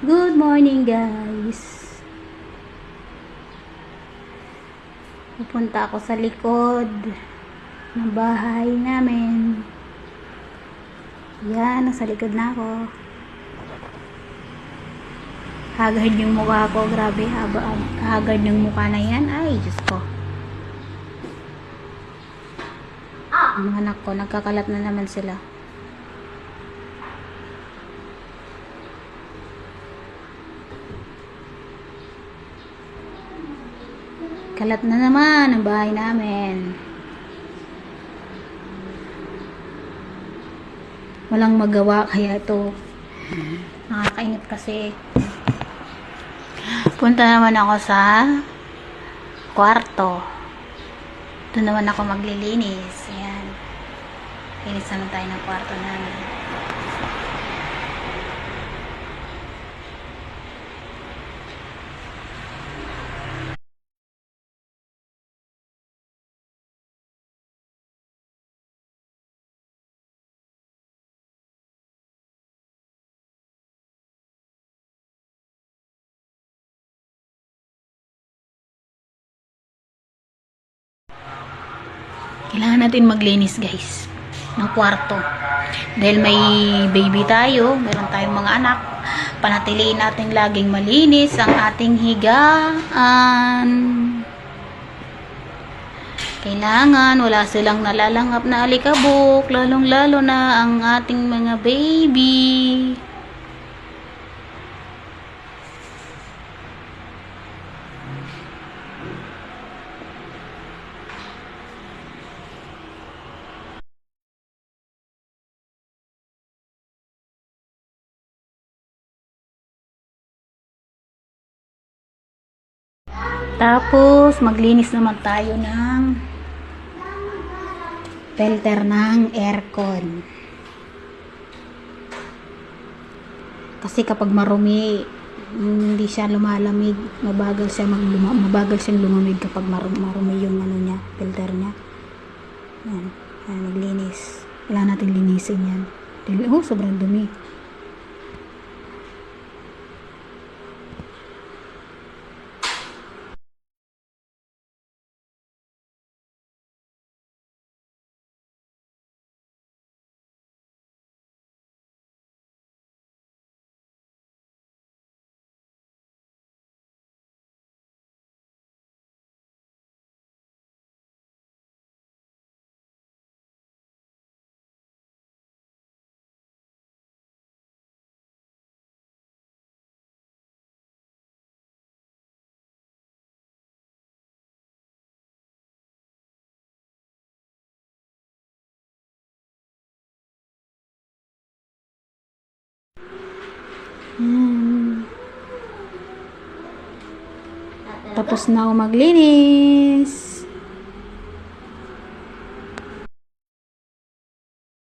Good morning, guys. Pupunta ako sa likod ng bahay namin. Yan, nasa likod na ako. Haggard yung mukha ko. Grabe, haggard yung mukha na yan. Ay, Diyos ko. Ang mga anak ko, nagkakalat na naman sila. Kalat na naman ang bahay namin. Walang magawa kaya ito. Nakakainip kasi. Punta naman ako sa kwarto. Doon naman ako maglilinis. Ayan. Linis naman tayo ng kwarto namin. Kailangan natin maglinis, guys, ng kwarto. Dahil may baby tayo, meron tayong mga anak, panatiliin natin laging malinis ang ating higaan. Kailangan wala silang nalalangap na alikabok, lalong-lalo na ang ating mga baby. Tapos, maglinis naman tayo ng filter ng aircon. Kasi kapag marumi, hindi siya lumalamig, mabagal siyang lumamig kapag marumi yung ano niya, filter niya. Yan, maglinis. Wala natin linisin yan. Dahil, sobrang dumi. Tapos na ako maglinis.